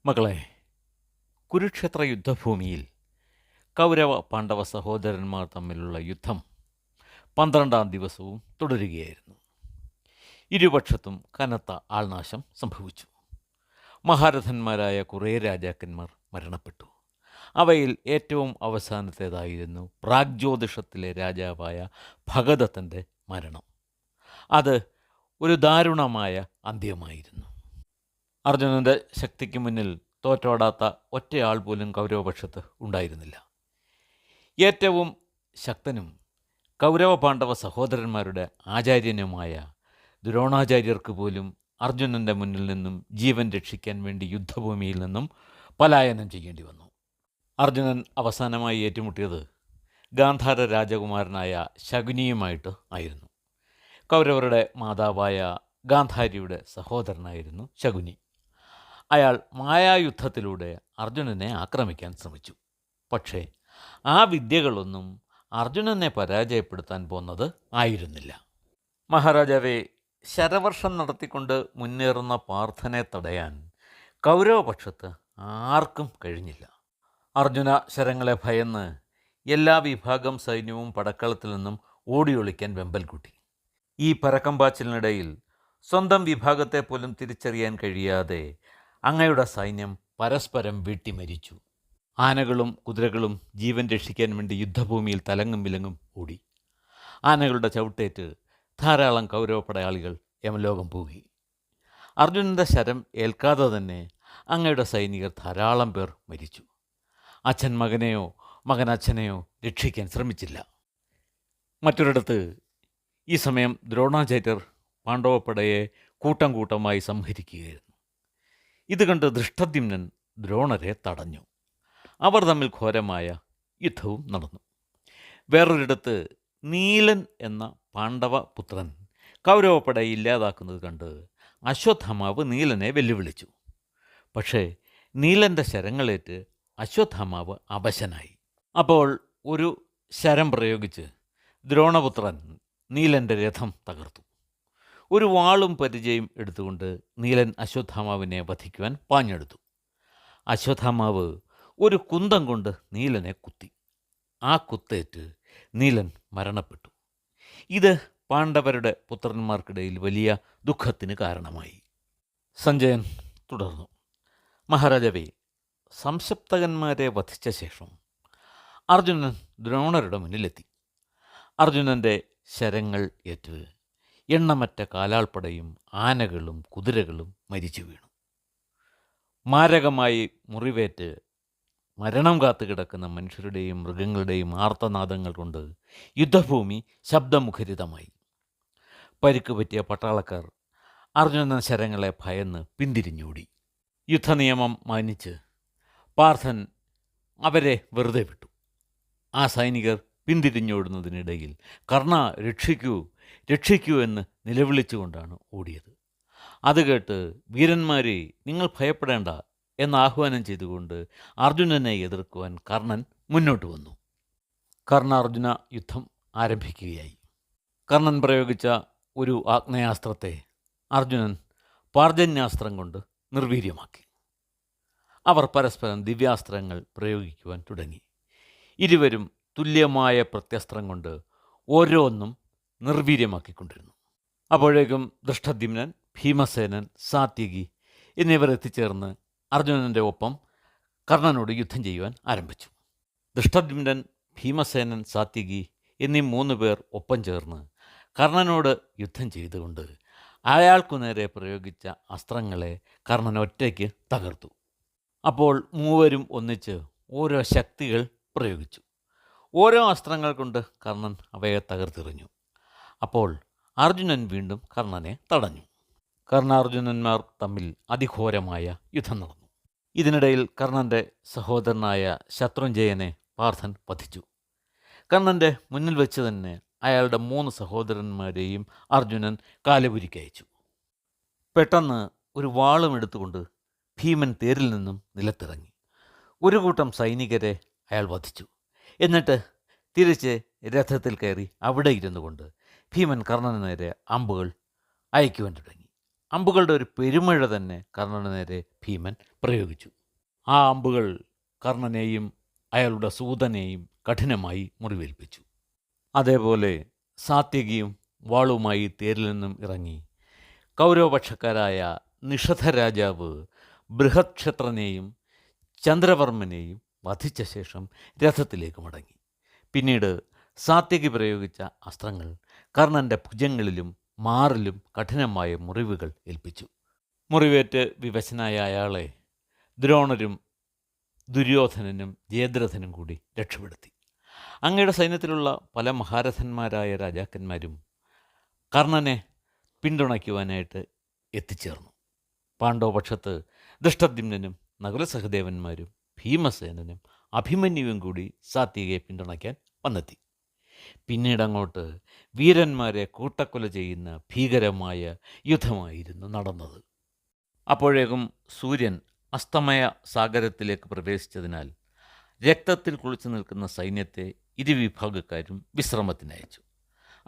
മകളെ, കുരുക്ഷേത്ര യുദ്ധഭൂമിയിൽ കൗരവ പാണ്ഡവ സഹോദരന്മാർ തമ്മിലുള്ള യുദ്ധം 12-ാം ദിവസവും തുടരുകയായിരുന്നു. ഇരുപക്ഷത്തും കനത്ത ആൾനാശം സംഭവിച്ചു. മഹാരഥന്മാരായ കുറേ രാജാക്കന്മാർ മരണപ്പെട്ടു. അവയിൽ ഏറ്റവും അവസാനത്തേതായിരുന്നു പ്രാഗ്ജ്യോതിഷത്തിലെ രാജാവായ ഭഗദത്തൻ്റെ മരണം. അത് ഒരു ദാരുണമായ അന്ത്യമായിരുന്നു. അർജുനൻ്റെ ശക്തിക്ക് മുന്നിൽ തോറ്റോടാത്ത ഒറ്റയാൾ പോലും കൗരവപക്ഷത്ത് ഉണ്ടായിരുന്നില്ല. ഏറ്റവും ശക്തനും കൗരവ പാണ്ഡവ സഹോദരന്മാരുടെ ആചാര്യനുമായ ദ്രോണാചാര്യർക്ക് പോലും അർജുനൻ്റെ മുന്നിൽ നിന്നും ജീവൻ രക്ഷിക്കാൻ വേണ്ടി യുദ്ധഭൂമിയിൽ നിന്നും പലായനം ചെയ്യേണ്ടി വന്നു. അർജുനൻ അവസാനമായി ഏറ്റുമുട്ടിയത് ഗാന്ധാര രാജകുമാരനായ ശകുനിയുമായിട്ട് ആയിരുന്നു. കൗരവരുടെ മാതാവായ ഗാന്ധാരിയുടെ സഹോദരനായിരുന്നു ശകുനി. അയാൾ മായായുദ്ധത്തിലൂടെ അർജുനനെ ആക്രമിക്കാൻ ശ്രമിച്ചു. പക്ഷേ ആ വിദ്യകളൊന്നും അർജുനനെ പരാജയപ്പെടുത്താൻ പോന്നത് ആയിരുന്നില്ല. മഹാരാജാവെ, ശരവർഷം നടത്തിക്കൊണ്ട് മുന്നേറുന്ന പാർത്ഥനെ തടയാൻ കൗരവപക്ഷത്ത് ആർക്കും കഴിഞ്ഞില്ല. അർജുന ശരങ്ങളെ ഭയന്ന് എല്ലാ വിഭാഗം സൈന്യവും പടക്കളത്തിൽ നിന്നും ഓടിയൊളിക്കാൻ വെമ്പൽ കൂട്ടി. ഈ പരക്കമ്പാച്ചിലിനിടയിൽ സ്വന്തം വിഭാഗത്തെ പോലും തിരിച്ചറിയാൻ കഴിയാതെ അങ്ങയുടെ സൈന്യം പരസ്പരം വെട്ടിമരിച്ചു. ആനകളും കുതിരകളും ജീവൻ രക്ഷിക്കാൻ വേണ്ടി യുദ്ധഭൂമിയിൽ തലങ്ങും വിലങ്ങും ഓടി. ആനകളുടെ ചവിട്ടേറ്റ് ധാരാളം കൗരവ പടയാളികൾ യമലോകം പോയി. അർജുനൻ്റെ ശരം ഏൽക്കാതെ തന്നെ അങ്ങയുടെ സൈനികർ ധാരാളം പേർ മരിച്ചു. അച്ഛൻ മകനെയോ മകൻ അച്ഛനെയോ രക്ഷിക്കാൻ ശ്രമിച്ചില്ല. മറ്റൊരിടത്ത് ഈ സമയം ദ്രോണാചാര്യർ പാണ്ഡവപ്പടയെ കൂട്ടം കൂട്ടമായി സംഹരിക്കുകയായിരുന്നു. ഇത് കണ്ട് ധൃഷ്ടദ്യുമ്നൻ ദ്രോണരെ തടഞ്ഞു. അവർ തമ്മിൽ ഘോരമായ യുദ്ധവും നടന്നു. വേറൊരിടത്ത് നീലൻ എന്ന പാണ്ഡവ പുത്രൻ കൗരവപ്പടയെ ഇല്ലാതാക്കുന്നത് കണ്ട് അശ്വത്ഥമാവ് നീലനെ വെല്ലുവിളിച്ചു. പക്ഷേ നീലൻ്റെ ശരങ്ങളേറ്റ് അശ്വത്ഥമാവ് അപശനായി. അപ്പോൾ ഒരു ശരം പ്രയോഗിച്ച് ദ്രോണപുത്രൻ നീലൻ്റെ രഥം തകർത്തു. ഒരു വാളും പരിചയം എടുത്തുകൊണ്ട് നീലൻ അശ്വത്ഥമാവിനെ വധിക്കുവാൻ പാഞ്ഞെടുത്തു. അശ്വത്ഥമാവ് ഒരു കുന്തം കൊണ്ട് നീലനെ കുത്തി. ആ കുത്തേറ്റ് നീലൻ മരണപ്പെട്ടു. ഇത് പാണ്ഡവരുടെ പുത്രന്മാർക്കിടയിൽ വലിയ ദുഃഖത്തിന് കാരണമായി. സഞ്ജയൻ തുടർന്നു, മഹാരാജാവേ, സംശപ്തകന്മാരെ വധിച്ച ശേഷം അർജുനൻ ദ്രോണരുടെ മുന്നിലെത്തി. അർജുനൻ്റെ ശരങ്ങൾ ഏറ്റ് എണ്ണമറ്റ കാലാൾപ്പടയും ആനകളും കുതിരകളും മരിച്ചു വീണു. മാരകമായി മുറിവേറ്റ് മരണം കാത്തു കിടക്കുന്ന മനുഷ്യരുടെയും മൃഗങ്ങളുടെയും ആർത്തനാദങ്ങൾ കൊണ്ട് യുദ്ധഭൂമി ശബ്ദമുഖരിതമായി. പരിക്ക് പറ്റിയ പട്ടാളക്കാർ അർജുനൻ ശരങ്ങളെ ഭയന്ന് പിന്തിരിഞ്ഞോടി. യുദ്ധനിയമം മാനിച്ച് പാർത്ഥൻ അവരെ വെറുതെ വിട്ടു. ആ സൈനികർ പിന്തിരിഞ്ഞോടുന്നതിനിടയിൽ കർണ, രക്ഷിക്കൂ രക്ഷിക്കൂ എന്ന് നിലവിളിച്ചുകൊണ്ടാണ് ഓടിയത്. അത് കേട്ട് വീരന്മാരെ, നിങ്ങൾ ഭയപ്പെടേണ്ട എന്ന് ആഹ്വാനം ചെയ്തുകൊണ്ട് അർജുനനെ എതിർക്കുവാൻ കർണൻ മുന്നോട്ട് വന്നു. കർണാർജുന യുദ്ധം ആരംഭിക്കുകയായി. കർണൻ പ്രയോഗിച്ച ഒരു ആഗ്നേയാസ്ത്രത്തെ അർജുനൻ പാർജന്യാസ്ത്രം കൊണ്ട് നിർവീര്യമാക്കി. അവർ പരസ്പരം ദിവ്യാസ്ത്രങ്ങൾ പ്രയോഗിക്കുവാൻ തുടങ്ങി. ഇരുവരും തുല്യമായ പ്രത്യസ്ത്രം കൊണ്ട് ഓരോന്നും നിർവീര്യമാക്കിക്കൊണ്ടിരുന്നു. അപ്പോഴേക്കും ധൃഷ്ടദ്യുമ്നൻ, ഭീമസേനൻ, സാത്യകി എന്നിവർ എത്തിച്ചേർന്ന് അർജുനൻ്റെ ഒപ്പം കർണനോട് യുദ്ധം ചെയ്യുവാൻ ആരംഭിച്ചു. ധൃഷ്ടദ്യുമ്നൻ, ഭീമസേനൻ, സാത്യകി എന്നീ 3 പേർ ഒപ്പം ചേർന്ന് കർണനോട് യുദ്ധം ചെയ്തുകൊണ്ട് അയാൾക്കു നേരെ പ്രയോഗിച്ച അസ്ത്രങ്ങളെ കർണൻ ഒറ്റയ്ക്ക് തകർത്തു. അപ്പോൾ മൂവരും ഒന്നിച്ച് ഓരോ ശക്തികൾ പ്രയോഗിച്ചു. ഓരോ അസ്ത്രങ്ങൾ കൊണ്ട് കർണൻ അവയെ തകർത്തെറിഞ്ഞു. അപ്പോൾ അർജുനൻ വീണ്ടും കർണനെ തടഞ്ഞു. കർണാർജുനന്മാർ തമ്മിൽ അതിഘോരമായ യുദ്ധം നടന്നു. ഇതിനിടയിൽ കർണൻ്റെ സഹോദരനായ ശത്രുഞ്ജയനെ പാർത്ഥൻ വധിച്ചു. കർണൻ്റെ മുന്നിൽ വെച്ച് തന്നെ അയാളുടെ 3 സഹോദരന്മാരെയും അർജുനൻ കാലപുരിക്കയച്ചു. പെട്ടെന്ന് ഒരു വാളും എടുത്തുകൊണ്ട് ഭീമൻ തേരിൽ നിന്നും നിലത്തിറങ്ങി. ഒരു കൂട്ടം സൈനികരെ അയാൾ വധിച്ചു. എന്നിട്ട് തിരിച്ച് രഥത്തിൽ കയറി അവിടെ ഇരുന്നു കൊണ്ട് ഭീമൻ കർണന് നേരെ അമ്പുകൾ അയക്കുവാൻ തുടങ്ങി. അമ്പുകളുടെ ഒരു പെരുമഴ തന്നെ കർണന് നേരെ ഭീമൻ പ്രയോഗിച്ചു. ആ അമ്പുകൾ കർണനെയും അയാളുടെ സൂതനെയും കഠിനമായി മുറിവേൽപ്പിച്ചു. അതേപോലെ സാത്യകിയും വാളുമായി തേരിൽ നിന്നും ഇറങ്ങി കൗരവപക്ഷക്കാരായ നിഷധ രാജാവ് ബൃഹത്ക്ഷത്രനെയും ചന്ദ്രവർമ്മനെയും വധിച്ച ശേഷം രഥത്തിലേക്ക് മടങ്ങി. പിന്നീട് സാത്യകി പ്രയോഗിച്ച അസ്ത്രങ്ങൾ കർണൻ്റെ ഭുജങ്ങളിലും മാറിലും കഠിനമായ മുറിവുകൾ ഏൽപ്പിച്ചു. മുറിവേറ്റ് വിവശനായ അയാളെ ദ്രോണരും ദുര്യോധനനും ജയദ്രഥനും കൂടി രക്ഷപ്പെടുത്തി. അങ്ങയുടെ സൈന്യത്തിലുള്ള പല മഹാരഥന്മാരായ രാജാക്കന്മാരും കർണനെ പിന്തുണയ്ക്കുവാനായിട്ട് എത്തിച്ചേർന്നു. പാണ്ഡവപക്ഷത്ത് ദൃഷ്ടദ്യുമ്നനും നകുലസഹദേവന്മാരും ഭീമസേനനും അഭിമന്യുവും കൂടി സാത്യകിയെ പിന്തുണയ്ക്കാൻ വന്നെത്തി. പിന്നീടങ്ങോട്ട് വീരന്മാരെ കൂട്ടക്കൊല ചെയ്യുന്ന ഭീകരമായ യുദ്ധമായിരുന്നു നടന്നത്. അപ്പോഴേക്കും സൂര്യൻ അസ്തമയ സാഗരത്തിലേക്ക് പ്രവേശിച്ചതിനാൽ രക്തത്തിൽ കുളിച്ചു നിൽക്കുന്ന സൈന്യത്തെ ഇരുവിഭാഗക്കാരും വിശ്രമത്തിനയച്ചു.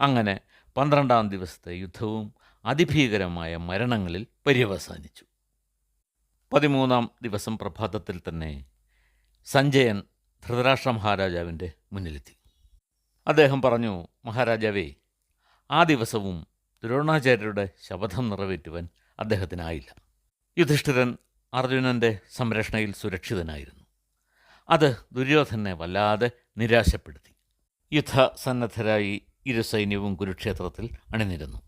അങ്ങനെ 12-ാം ദിവസത്തെ യുദ്ധവും അതിഭീകരമായ മരണങ്ങളിൽ പര്യവസാനിച്ചു. 13-ാം ദിവസം പ്രഭാതത്തിൽ തന്നെ സഞ്ജയൻ ധൃതരാഷ്ട്ര മഹാരാജാവിൻ്റെ മുന്നിലെത്തി. അദ്ദേഹം പറഞ്ഞു, മഹാരാജാവേ, ആ ദിവസവും ദ്രോണാചാര്യരുടെ ശപഥം നിറവേറ്റുവാൻ അദ്ദേഹത്തിനായില്ല. യുധിഷ്ഠിരൻ അർജുനൻ്റെ സംരക്ഷണയിൽ സുരക്ഷിതനായിരുന്നു. അത് ദുര്യോധനെ വല്ലാതെ നിരാശപ്പെടുത്തി. യുദ്ധസന്നദ്ധരായി ഇരു സൈന്യവും കുരുക്ഷേത്രത്തിൽ അണിനിരന്നു.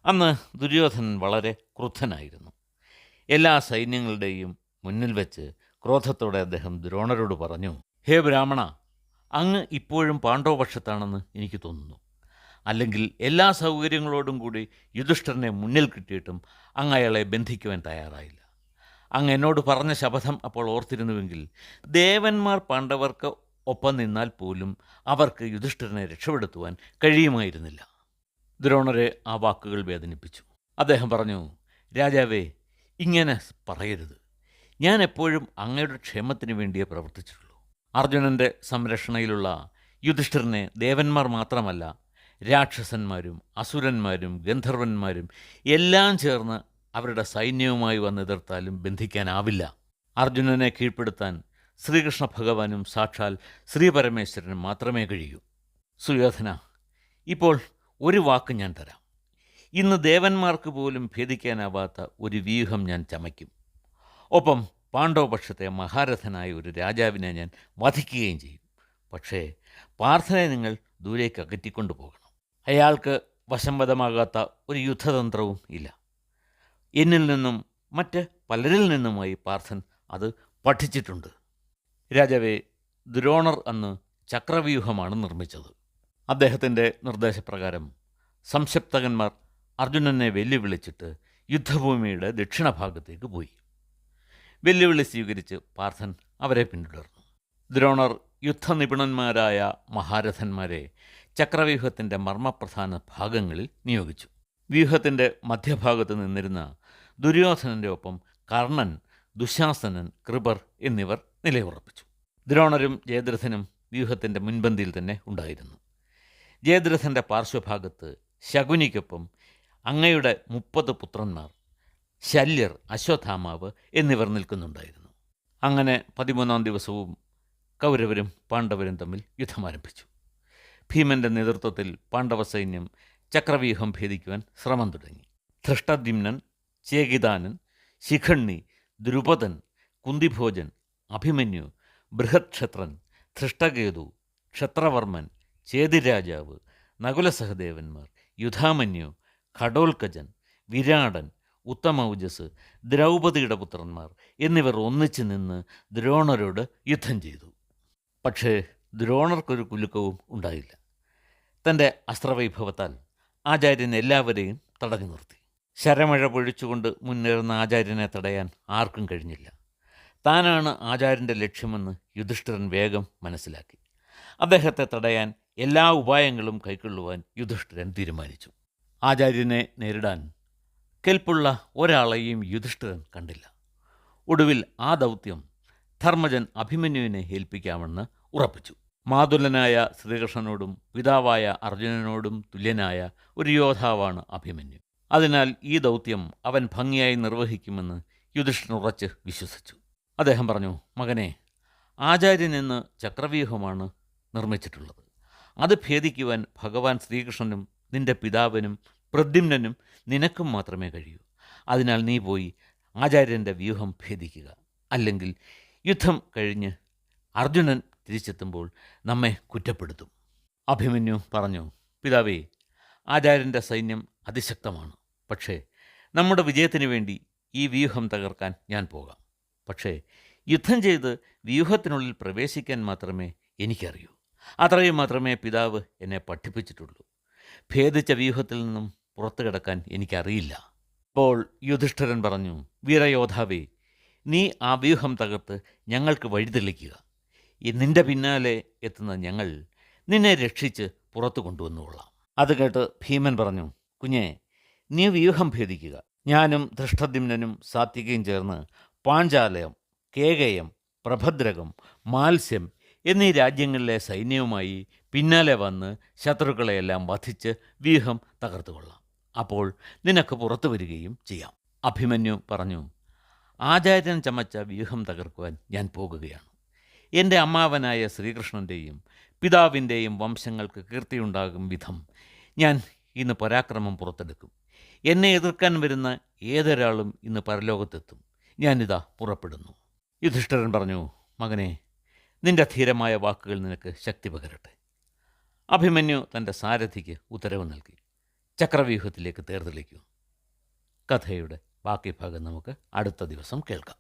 അന്ന് ദുര്യോധനൻ വളരെ ക്രുദ്ധനായിരുന്നു. എല്ലാ സൈന്യങ്ങളുടെയും മുന്നിൽ വെച്ച് ക്രോധത്തോടെ അദ്ദേഹം ദ്രോണരോട് പറഞ്ഞു, ഹേ ബ്രാഹ്മണ, അങ്ങ് ഇപ്പോഴും പാണ്ഡവപക്ഷത്താണെന്ന് എനിക്ക് തോന്നുന്നു. അല്ലെങ്കിൽ എല്ലാ സൗകര്യങ്ങളോടും കൂടി യുധിഷ്ഠിരനെ മുന്നിൽ കിട്ടിയിട്ടും അങ്ങ് അയാളെ ബന്ധിക്കുവാൻ തയ്യാറായില്ല. അങ്ങ് എന്നോട് പറഞ്ഞ ശപഥം അപ്പോൾ ഓർത്തിരുന്നുവെങ്കിൽ ദേവന്മാർ പാണ്ഡവർക്ക് ഒപ്പം നിന്നാൽ പോലും അവർക്ക് യുധിഷ്ഠിരനെ രക്ഷപ്പെടുത്തുവാൻ കഴിയുമായിരുന്നില്ല. ദ്രോണരെ ആ വാക്കുകൾ വേദനിപ്പിച്ചു. അദ്ദേഹം പറഞ്ഞു, രാജാവേ, ഇങ്ങനെ പറയരുത്. ഞാൻ എപ്പോഴും അങ്ങയുടെ ക്ഷേമത്തിന് വേണ്ടിയേ പ്രവർത്തിച്ചിട്ടുള്ളൂ. അർജുനൻ്റെ സംരക്ഷണയിലുള്ള യുധിഷ്ഠിരനെ ദേവന്മാർ മാത്രമല്ല, രാക്ഷസന്മാരും അസുരന്മാരും ഗന്ധർവന്മാരും എല്ലാം ചേർന്ന് അവരുടെ സൈന്യവുമായി വന്നെതിർത്താലും ബന്ധിക്കാനാവില്ല. അർജുനനെ കീഴ്പ്പെടുത്താൻ ശ്രീകൃഷ്ണ ഭഗവാനും സാക്ഷാൽ ശ്രീപരമേശ്വരനും മാത്രമേ കഴിയൂ. സുയോധന, ഇപ്പോൾ ഒരു വാക്ക് ഞാൻ തരാം. ഇന്ന് ദേവന്മാർക്ക് പോലും ഭേദിക്കാനാവാത്ത ഒരു വ്യൂഹം ഞാൻ ചമയ്ക്കും. ഒപ്പം പാണ്ഡവപക്ഷത്തെ മഹാരഥനായ ഒരു രാജാവിനെ ഞാൻ വധിക്കുകയും ചെയ്യും. പക്ഷേ പാർത്ഥനെ നിങ്ങൾ ദൂരേക്ക് അകറ്റിക്കൊണ്ടു പോകണം. അയാൾക്ക് വശംവദമാകാത്ത ഒരു യുദ്ധതന്ത്രവും ഇല്ല. എന്നിൽ നിന്നും മറ്റ് പലരിൽ നിന്നുമായി പാർത്ഥൻ അത് പഠിച്ചിട്ടുണ്ട്. രാജാവേ, ദ്രോണർ അന്ന് ചക്രവ്യൂഹമാണ് നിർമ്മിച്ചത്. അദ്ദേഹത്തിൻ്റെ നിർദ്ദേശപ്രകാരം സംശപ്തകന്മാർ അർജുനനെ വെല്ലുവിളിച്ചിട്ട് യുദ്ധഭൂമിയുടെ ദക്ഷിണഭാഗത്തേക്ക് പോയി. വെല്ലുവിളി സ്വീകരിച്ച് പാർത്ഥൻ അവരെ പിന്തുടർന്നു. ദ്രോണർ യുദ്ധനിപുണന്മാരായ മഹാരഥന്മാരെ ചക്രവ്യൂഹത്തിൻ്റെ മർമ്മപ്രധാന ഭാഗങ്ങളിൽ നിയോഗിച്ചു. വ്യൂഹത്തിൻ്റെ മധ്യഭാഗത്ത് നിന്നിരുന്ന ദുര്യോധനൻ്റെ ഒപ്പം കർണൻ, ദുശാസനൻ, കൃപർ എന്നിവർ നിലയുറപ്പിച്ചു. ദ്രോണരും ജയദ്രഥനും വ്യൂഹത്തിൻ്റെ മുൻപന്തിയിൽ തന്നെ ഉണ്ടായിരുന്നു. ജയദ്രഥൻ്റെ പാർശ്വഭാഗത്ത് ശകുനിക്കൊപ്പം അങ്ങയുടെ 30 പുത്രന്മാർ ശല്യർ, അശ്വത്ഥാമാവ് എന്നിവർ നിൽക്കുന്നുണ്ടായിരുന്നു. അങ്ങനെ 13-ാം ദിവസവും കൗരവരും പാണ്ഡവരും തമ്മിൽ യുദ്ധമാരംഭിച്ചു. ഭീമൻ്റെ നേതൃത്വത്തിൽ പാണ്ഡവ സൈന്യം ചക്രവ്യൂഹം ഭേദിക്കുവാൻ ശ്രമം തുടങ്ങി. ധൃഷ്ടദ്യുമ്നൻ, ചേകിതാനൻ, ശിഖണ്ഡി, ദ്രുപദൻ, കുന്തിഭോജൻ, അഭിമന്യു, ബൃഹത്ക്ഷത്രൻ, ധൃഷ്ടകേതു, ക്ഷത്രവർമ്മൻ, ചേതിരാജാവ്, നകുലസഹദേവന്മാർ, യുധാമന്യു, ഘടോൽക്കജൻ, വിരാടൻ, ഉത്തമൗജസ്, ദ്രൗപദിയുടെ പുത്രന്മാർ എന്നിവർ ഒന്നിച്ചു നിന്ന് ദ്രോണരോട് യുദ്ധം ചെയ്തു. പക്ഷേ ദ്രോണർക്കൊരു കുലുക്കവും ഉണ്ടായില്ല. തൻ്റെ അസ്ത്രവൈഭവത്താൽ ആചാര്യൻ എല്ലാവരെയും തടഞ്ഞു നിർത്തി. ശരമഴ പൊഴിച്ചുകൊണ്ട് മുന്നേറുന്ന ആചാര്യനെ തടയാൻ ആർക്കും കഴിഞ്ഞില്ല. താനാണ് ആചാര്യൻ്റെ ലക്ഷ്യമെന്ന് യുധിഷ്ഠിരൻ വേഗം മനസ്സിലാക്കി. അദ്ദേഹത്തെ തടയാൻ എല്ലാ ഉപായങ്ങളും കൈക്കൊള്ളുവാൻ യുധിഷ്ഠിരൻ തീരുമാനിച്ചു. ആചാര്യനെ നേരിടാൻ കെൽപ്പുള്ള ഒരാളെയും യുധിഷ്ഠിരൻ കണ്ടില്ല. ഒടുവിൽ ആ ദൗത്യം ധർമ്മജൻ അഭിമന്യുവിനെ ഏൽപ്പിക്കാമെന്ന് ഉറപ്പിച്ചു. മാതുലനായ ശ്രീകൃഷ്ണനോടും പിതാവായ അർജുനനോടും തുല്യനായ ഒരു യോദ്ധാവാണ് അഭിമന്യു. അതിനാൽ ഈ ദൗത്യം അവൻ ഭംഗിയായി നിർവഹിക്കുമെന്ന് യുധിഷ്ഠിരൻ ഉറച്ച് വിശ്വസിച്ചു. അദ്ദേഹം പറഞ്ഞു, മകനെ, ആചാര്യൻ എന്ന ചക്രവ്യൂഹമാണ് നിർമ്മിച്ചിട്ടുള്ളത്. അത് ഭേദിക്കുവാൻ ഭഗവാൻ ശ്രീകൃഷ്ണനും നിന്റെ പിതാവിനും പ്രദ്യുമ്നനും നിനക്കും മാത്രമേ കഴിയൂ. അതിനാൽ നീ പോയി ആചാര്യൻ്റെ വ്യൂഹം ഭേദിക്കുക. അല്ലെങ്കിൽ യുദ്ധം കഴിഞ്ഞ് അർജുനൻ തിരിച്ചെത്തുമ്പോൾ നമ്മെ കുറ്റപ്പെടുത്തും. അഭിമന്യു പറഞ്ഞു, പിതാവേ, ആചാര്യൻ്റെ സൈന്യം അതിശക്തമാണ്. പക്ഷേ നമ്മുടെ വിജയത്തിന് വേണ്ടി ഈ വ്യൂഹം തകർക്കാൻ ഞാൻ പോകാം. പക്ഷേ യുദ്ധം ചെയ്ത് വ്യൂഹത്തിനുള്ളിൽ പ്രവേശിക്കാൻ മാത്രമേ എനിക്കറിയൂ. അത്രയും മാത്രമേ പിതാവ് എന്നെ പഠിപ്പിച്ചിട്ടുള്ളൂ. ഭേദിച്ച വ്യൂഹത്തിൽ നിന്നും പുറത്തു കിടക്കാൻ എനിക്കറിയില്ല. അപ്പോൾ യുധിഷ്ഠിരൻ പറഞ്ഞു, വീരയോദ്ധാവേ, നീ ആ വ്യൂഹം തകർത്ത് ഞങ്ങൾക്ക് വഴിതെളിക്കുക. നിന്റെ പിന്നാലെ എത്തുന്ന ഞങ്ങൾ നിന്നെ രക്ഷിച്ച് പുറത്തു കൊണ്ടുവന്നുകൊള്ളാം. അത് കേട്ട് ഭീമൻ പറഞ്ഞു, കുഞ്ഞെ, നീ വ്യൂഹം ഭേദിക്കുക. ഞാനും ധൃഷ്ടദ്യുമ്നനും സാത്വികയും ചേർന്ന് പാഞ്ചാലയം, കേകയം, പ്രഭദ്രകം, മാത്സ്യം എന്നീ രാജ്യങ്ങളിലെ സൈന്യവുമായി പിന്നാലെ വന്ന് ശത്രുക്കളെയെല്ലാം വധിച്ച് വ്യൂഹം തകർത്തുകൊള്ളാം. അപ്പോൾ നിനക്ക് പുറത്തു വരികയും ചെയ്യാം. അഭിമന്യു പറഞ്ഞു, ആചാര്യൻ ചമച്ച വ്യൂഹം തകർക്കുവാൻ ഞാൻ പോകുകയാണ്. എൻ്റെ അമ്മാവനായ ശ്രീകൃഷ്ണൻ്റെയും പിതാവിൻ്റെയും വംശങ്ങൾക്ക് കീർത്തിയുണ്ടാകും വിധം ഞാൻ ഇന്ന് പരാക്രമം പുറത്തെടുക്കും. എന്നെ എതിർക്കാൻ വരുന്ന ഏതൊരാളും ഇന്ന് പരലോകത്തെത്തും. ഞാനിതാ പുറപ്പെടുന്നു. യുധിഷ്ഠിരൻ പറഞ്ഞു, മകനെ, നിന്റെ ധീരമായ വാക്കുകൾ നിനക്ക് ശക്തി പകരട്ടെ. അഭിമന്യു തൻ്റെ സാരഥിക്ക് ഉത്തരവ് നൽകി. ചക്രവ്യൂഹത്തിലേക്ക് തേർതെളിക്കൂ. കഥയുടെ ബാക്കി ഭാഗം നമുക്ക് അടുത്ത ദിവസം കേൾക്കാം.